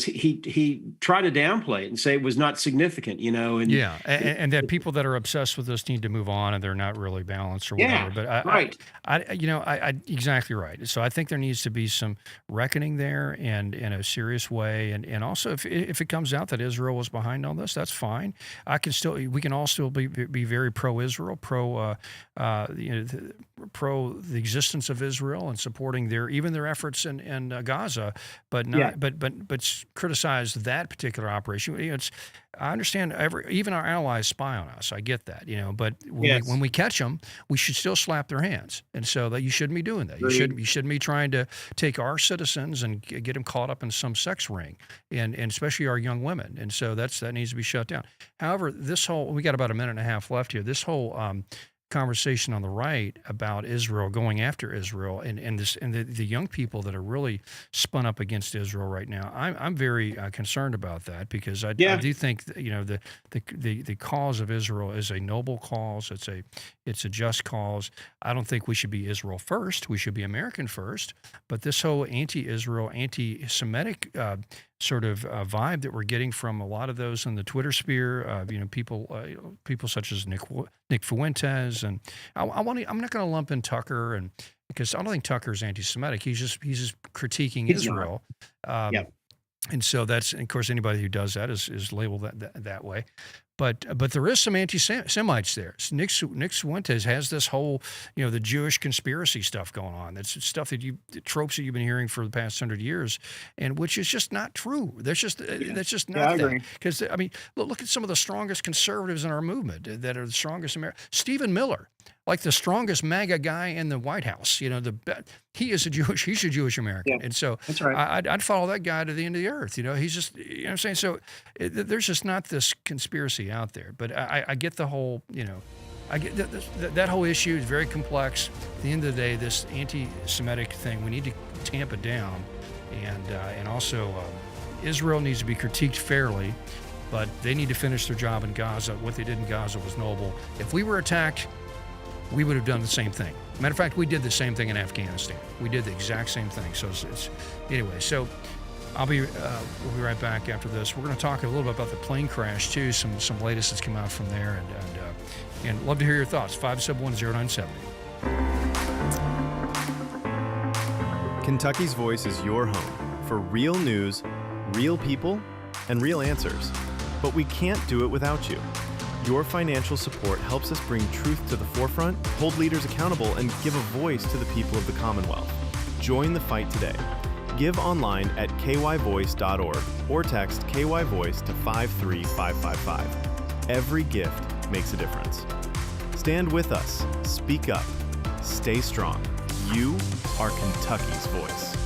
he tried to downplay it and say it was not significant, and that people that are obsessed with this need to move on and they're not really balanced or whatever. But I exactly right. So I think there needs to be some reckoning there and in a serious way. And also if it comes out that Israel was behind all this, that's fine. We can all still be very pro-Israel, pro the existence of Israel and supporting their efforts in Gaza, but not but criticize that particular operation. I understand even our allies spy on us. I get that, but when we catch them, we should still slap their hands. And so that you shouldn't be doing that. You shouldn't be trying to take our citizens and get them caught up in some sex ring, and especially our young women. And so that needs to be shut down. However, we got about a minute and a half left here. This whole conversation on the right about Israel going after Israel and the young people that are really spun up against Israel right now. I'm very concerned about that because I do think the cause of Israel is a noble cause. It's a just cause. I don't think we should be Israel first. We should be American first. But this whole anti-Israel, anti-Semitic sort of vibe that we're getting from a lot of those in the Twitter sphere, people such as Nick Fuentes, and I'm not going to lump in Tucker, and because I don't think Tucker's anti-Semitic. He's just critiquing Israel, and so that's, of course, anybody who does that is labeled that way. But there is some anti-Semites there. Nick Fuentes has this whole, the Jewish conspiracy stuff going on. That's stuff the tropes that you've been hearing for the past 100 years, and which is just not true. That's just not that. Because look at some of the strongest conservatives in our movement that are the strongest Americans. Stephen Miller, like the strongest MAGA guy in the White House. He's a Jewish American, and so that's right. I'd follow that guy to the end of the earth. He's just, what I'm saying. So there's just not this conspiracy out there. But I get the whole, I get that whole issue is very complex. At the end of the day, this anti-Semitic thing, we need to tamp it down, and also Israel needs to be critiqued fairly, but they need to finish their job in Gaza. What they did in Gaza was noble. If we were attacked, we would have done the same thing. Matter of fact, we did the same thing in Afghanistan. We did the exact same thing. So anyway. So we'll be right back after this. We're going to talk a little bit about the plane crash too. Some latest that's come out from there, and love to hear your thoughts. 571-0970. Kentucky's Voice is your home for real news, real people, and real answers. But we can't do it without you. Your financial support helps us bring truth to the forefront, hold leaders accountable, and give a voice to the people of the Commonwealth. Join the fight today. Give online at kyvoice.org or text KYVoice to 53555. Every gift makes a difference. Stand with us. Speak up. Stay strong. You are Kentucky's voice.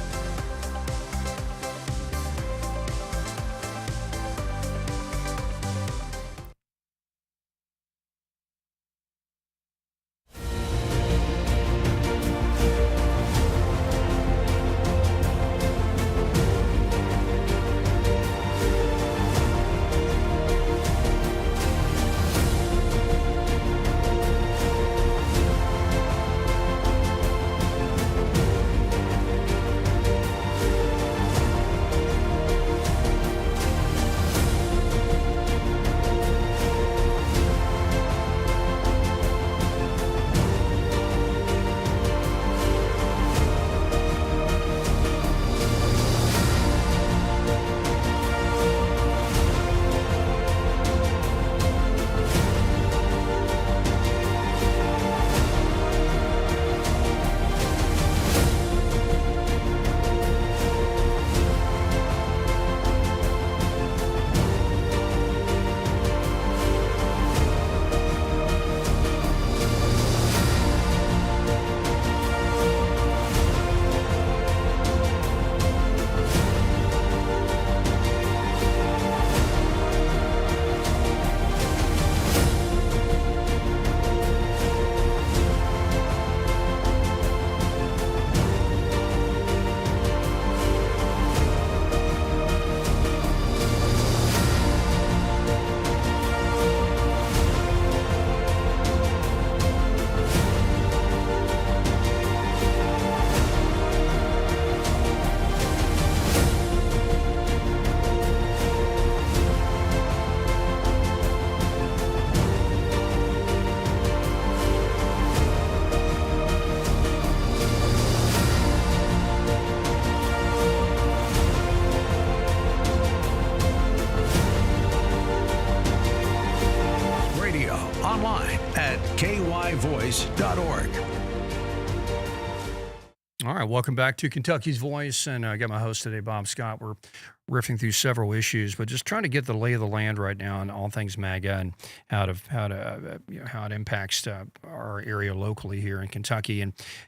Online at kyvoice.org. All right, welcome back to Kentucky's Voice, and I got my host today, Bob Scott. We're riffing through several issues, but just trying to get the lay of the land right now on all things MAGA and how it impacts our area locally here in Kentucky.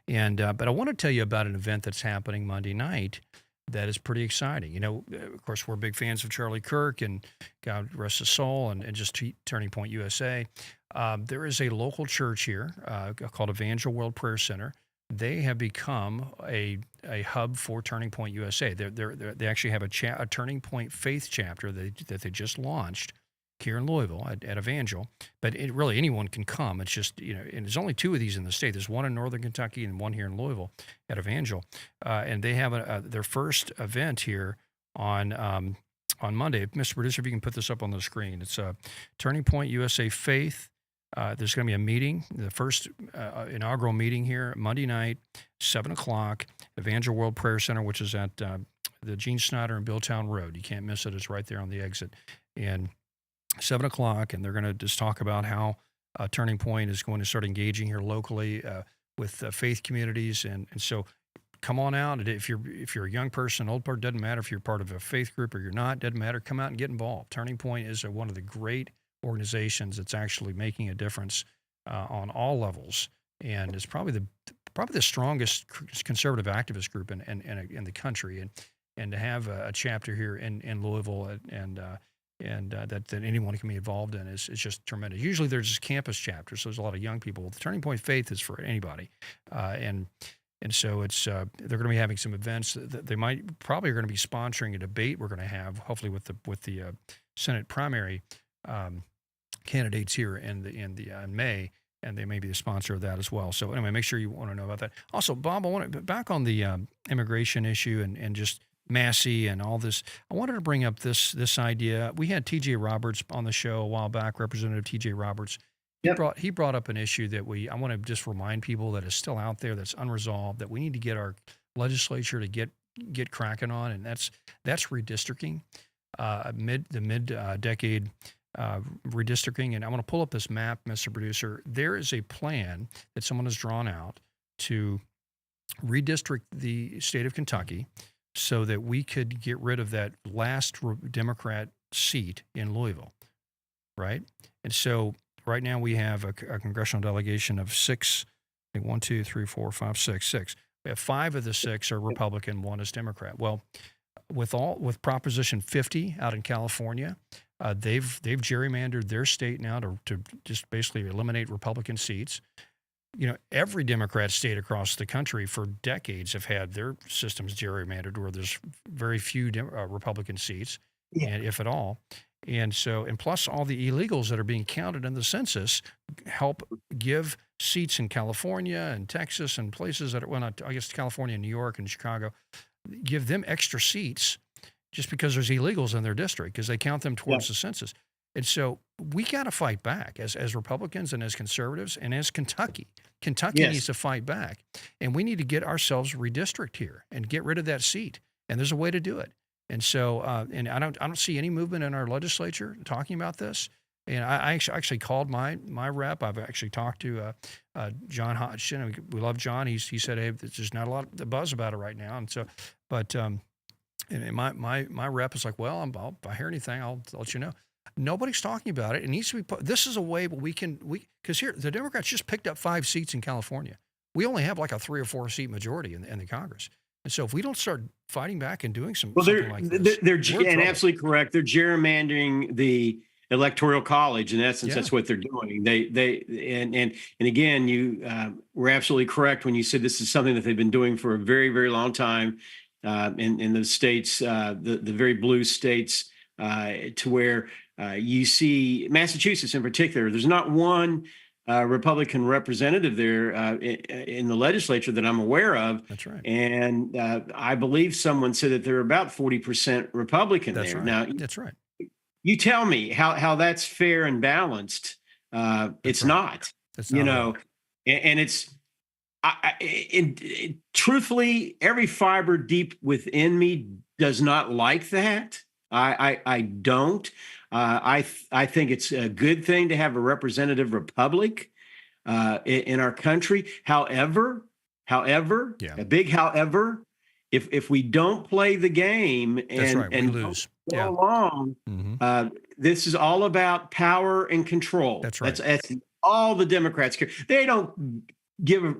But I want to tell you about an event that's happening Monday night that is pretty exciting. You know, of course, we're big fans of Charlie Kirk, and God rest his soul, and just Turning Point USA. There is a local church here called Evangel World Prayer Center. They have become a hub for Turning Point USA. They actually have a Turning Point Faith chapter that they just launched here in Louisville at Evangel. But really anyone can come. It's just, and there's only two of these in the state. There's one in Northern Kentucky and one here in Louisville at Evangel. And they have their first event here on Monday. Mr. Producer, if you can put this up on the screen. It's Turning Point USA Faith. There's going to be a meeting, the first inaugural meeting here Monday night, 7 o'clock, Evangel World Prayer Center, which is at the Gene Snyder and Billtown Road. You can't miss it. It's right there on the exit. And 7 o'clock, and they're going to just talk about how Turning Point is going to start engaging here locally with faith communities. And so come on out. And if you're a young person, old person, doesn't matter if you're part of a faith group or you're not, doesn't matter. Come out and get involved. Turning Point is one of the great organizations that's actually making a difference on all levels, and it's probably the strongest conservative activist group in the country, and to have a chapter here in Louisville and that anyone can be involved in is just tremendous. Usually there's just campus chapters, so there's a lot of young people. The Turning Point Faith is for anybody, and so it's they're going to be having some events. They probably are going to be sponsoring a debate we're going to have, hopefully with the Senate primary candidates here in May, and they may be the sponsor of that as well. So anyway, make sure you want to know about that. Also, Bob, I want to back on the immigration issue and just Massey and all this. I wanted to bring up this idea. We had T.J. Roberts on the show a while back, Representative T.J. Roberts. Yep. He brought up an issue that I want to just remind people that is still out there, that's unresolved, that we need to get our legislature to get cracking on, and that's redistricting, mid-decade redistricting. And I want to pull up this map, Mr. Producer. There is a plan that someone has drawn out to redistrict the state of Kentucky so that we could get rid of that last Democrat seat in Louisville, right? And so right now we have a congressional delegation of six. I think 1, 2, 3, 4, 5, 6, 6. We have 5 of the 6 are Republican, 1 is Democrat. Well, with Proposition 50 out in California, they've gerrymandered their state now to just basically eliminate Republican seats. You know, every Democrat state across the country for decades have had their systems gerrymandered where there's very few Republican seats, and if at all. And so, and plus all the illegals that are being counted in the census help give seats in California and Texas and places that are, well, not, I guess California and New York and Chicago, give them extra seats just because there's illegals in their district because they count them towards the census. And so we got to fight back as Republicans and as conservatives and as Kentucky. Kentucky needs to fight back. And we need to get ourselves redistricted here and get rid of that seat. And there's a way to do it. And so, and I don't see any movement in our legislature talking about this. And I actually called my rep. I've actually talked to John Hodgson. We love John. He said, hey, there's just not a lot of buzz about it right now. And so, but and my rep is like, well, if I hear anything, I'll let you know. Nobody's talking about it. It needs to be. This is a way because here the Democrats just picked up 5 seats in California. We only have like a 3 or 4 seat majority in the Congress. And so if we don't start fighting back and doing something like this, they're absolutely correct. They're gerrymandering the electoral college. In essence, that's what they're doing. And again, you were absolutely correct when you said this is something that they've been doing for a very, very long time in the states, the very blue states, to where you see Massachusetts in particular. There's not one Republican representative there in the legislature that I'm aware of. That's right. And I believe someone said that they're about 40% Republican that's there. Right. Now, that's right. You tell me how that's fair and balanced. It's right. not. That's you not know, right. and it's. Truthfully, every fiber deep within me does not like that. I don't. I think it's a good thing to have a representative republic in our country. However, a big however, if we don't play the game and we lose. Go along, this is all about power and control. That's right. That's all the Democrats care. They don't give a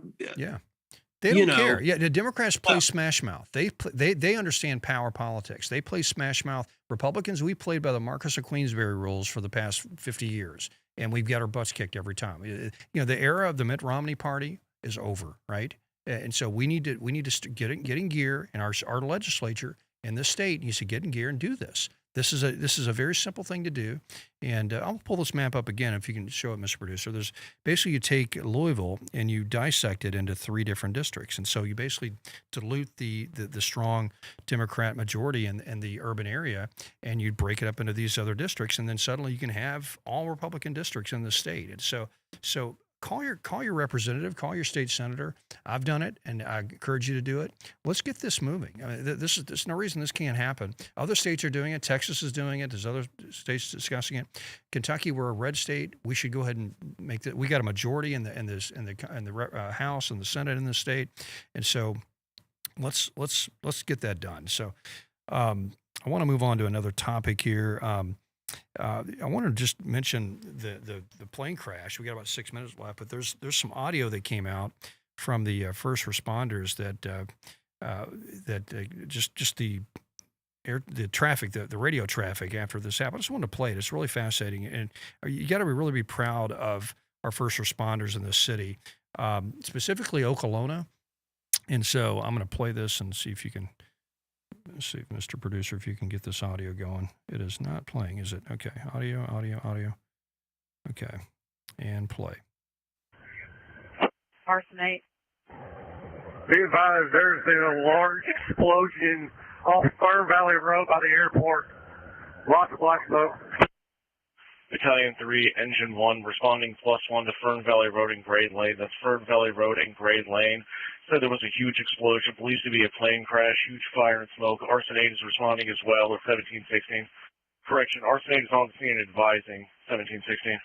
They don't care. Yeah, the Democrats play smash mouth. They understand power politics. They play smash mouth. Republicans, we played by the Marquess of Queensberry rules for the past 50 years, and we've got our butts kicked every time. You know, the era of the Mitt Romney party is over, right? And so we need to get in gear in our legislature in this state needs to get in gear and do this. This is a very simple thing to do, and I'll pull this map up again if you can show it, Mr. Producer. There's basically you take Louisville and you dissect it into 3 different districts, and so you basically dilute the strong Democrat majority in the urban area, and you break it up into these other districts, and then suddenly you can have all Republican districts in the state. And so call your representative, call your state senator. I've done it, and I encourage you to do it. Let's get this moving. I mean, there's no reason this can't happen. Other states are doing it. Texas is doing it. There's other states discussing it. Kentucky, we're a red state. We should go ahead and make that. We got a majority in the House and the Senate in the state, and so let's get that done. So I want to move on to another topic here. I want to just mention the plane crash. We got about 6 minutes left, but there's some audio that came out from the first responders just the traffic, the radio traffic after this happened. I just wanted to play it. It's really fascinating, and you got to really be proud of our first responders in this city, specifically Okolona. And so I'm going to play this and see if you can. Let's see, Mr. Producer, if you can get this audio going. It is not playing, is it? Okay, audio. Okay, and play. Arsenate. Be advised, there's been a large explosion off Fern Valley Road by the airport. Lots of black smoke. Battalion 3, Engine 1, responding +1 to Fern Valley Road and Grade Lane. That's Fern Valley Road and Grade Lane. Said there was a huge explosion, believed to be a plane crash, huge fire and smoke. Arsenate is responding as well with 1716. Correction, Arsenate is on scene advising 1716.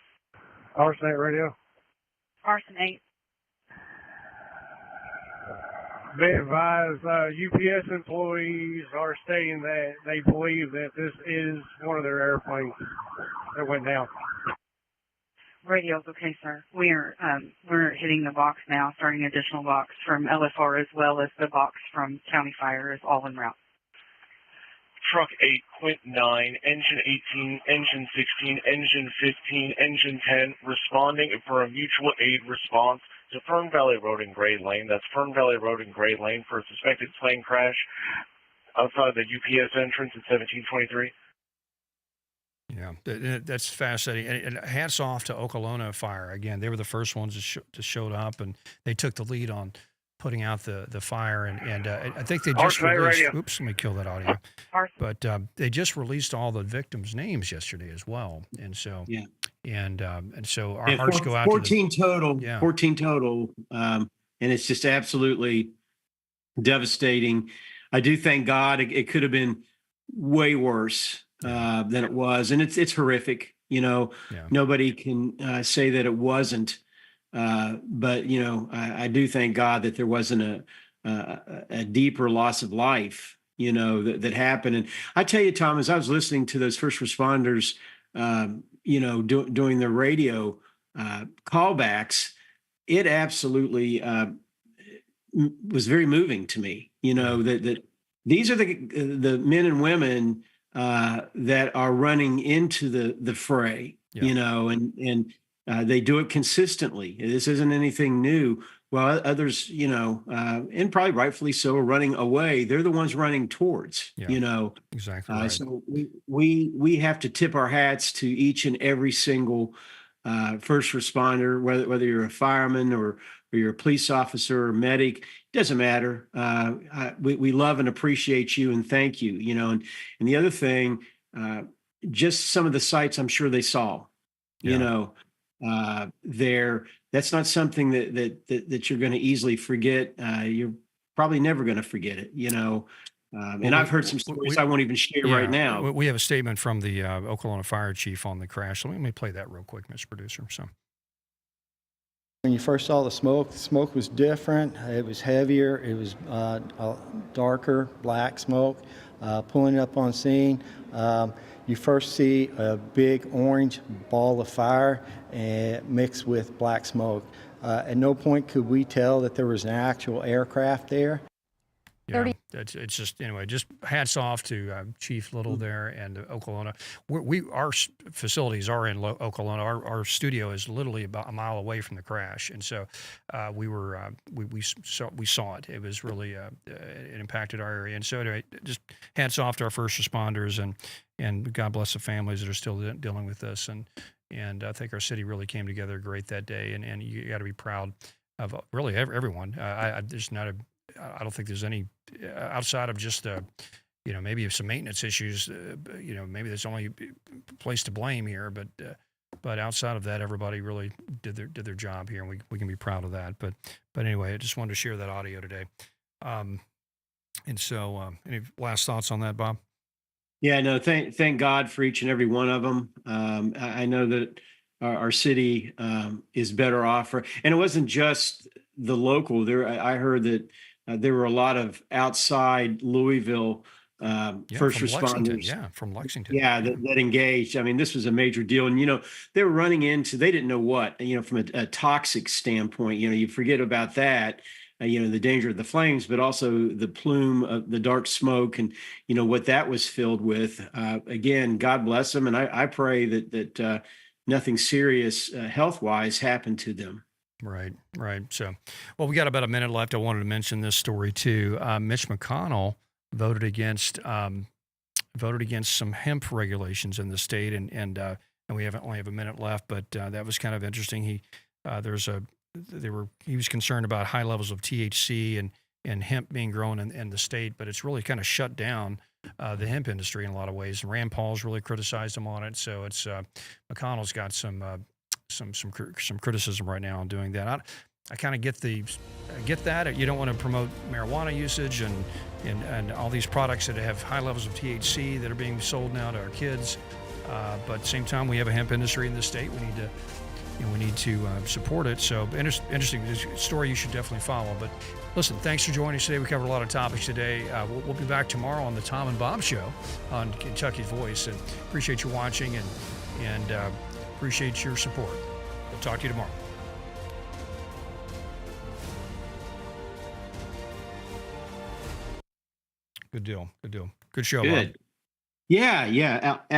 Arsenate radio. Arsenate. Be advised, UPS employees are stating that they believe that this is one of their airplanes that went down. Radio's okay, sir. We're hitting the box now, starting additional box from LFR as well as the box from County Fire is all en route. Truck 8, Quint 9, Engine 18, Engine 16, Engine 15, Engine 10, responding for a mutual aid response to Fern Valley Road and Gray Lane. That's Fern Valley Road and Gray Lane for a suspected plane crash outside the UPS entrance at 1723. Yeah, that's fascinating. And hats off to Okolona Fire. Again, they were the first ones that showed up, and they took the lead on putting out the fire. And I think they just released, oops, let me kill that audio. But they just released all the victims' names yesterday as well. And so, yeah. And so our hearts go out 14 to total, yeah. 14 total. And it's just absolutely devastating. I do thank God it could have been way worse than it was. And it's horrific. You know, nobody can say that it wasn't. But, you know, I do thank God that there wasn't a deeper loss of life, you know, that happened. And I tell you, Tom, as I was listening to those first responders, you know, doing the radio callbacks, it absolutely was very moving to me. You know, that these are the men and women that are running into the fray. You know, and they do it consistently. This isn't anything new. Well, others, you know, and probably rightfully so, are running away. They're the ones running towards, you know. Exactly right. So we have to tip our hats to each and every single first responder, whether you're a fireman or you're a police officer or medic, it doesn't matter. We love and appreciate you and thank you, you know. And the other thing, just some of the sites I'm sure they saw, you know, that's not something that you're going to easily forget. You're probably never going to forget it, you know. And I've heard some stories I won't even share right now. We have a statement from the Okolona Fire Chief on the crash. Let me play that real quick, Mr. Producer. So, when you first saw the smoke was different. It was heavier. It was darker, black smoke. Pulling up on scene, you first see a big orange ball of fire mixed with black smoke. At no point could we tell that there was an actual aircraft there. Yeah, it's just, anyway, just hats off to Chief Little there and Okolona. Our facilities are in Okolona. Our studio is literally about a mile away from the crash, and so we saw it. It was really it impacted our area, and so anyway, just hats off to our first responders, and God bless the families that are still dealing with this, and I think our city really came together great that day, and you got to be proud of really everyone. I don't think there's any outside of just you know, maybe some maintenance issues. You know, maybe there's only place to blame here, but outside of that, everybody really did their job here, and we can be proud of that. But anyway, I just wanted to share that audio today. And so, any last thoughts on that, Bob? Yeah, no, thank God for each and every one of them. I know that our city is better off, and it wasn't just the local. I heard that. There were a lot of outside Louisville first responders. From Lexington. That engaged. I mean, this was a major deal. And, you know, they were running into, they didn't know what, you know, from a toxic standpoint, you know, you forget about that, you know, the danger of the flames, but also the plume of the dark smoke and, you know, what that was filled with. Again, God bless them. And I pray that nothing serious health-wise happened to them. Right. So, well, we got about a minute left. I wanted to mention this story too. Mitch McConnell voted against some hemp regulations in the state, and we only have a minute left. But that was kind of interesting. He was concerned about high levels of THC and hemp being grown in the state, but it's really kind of shut down the hemp industry in a lot of ways. And Rand Paul's really criticized him on it. So it's McConnell's got some criticism right now on doing that. I kind of get that. You don't want to promote marijuana usage and all these products that have high levels of THC that are being sold now to our kids. But at the same time, we have a hemp industry in the state. We we need to support it. So interesting story you should definitely follow. But listen, thanks for joining us today. We covered a lot of topics today. We'll be back tomorrow on the Tom and Bob Show on Kentucky's Voice. And appreciate you watching and appreciate your support. We'll talk to you tomorrow. Good deal. Good show, Bob. Good. Yeah. Excellent.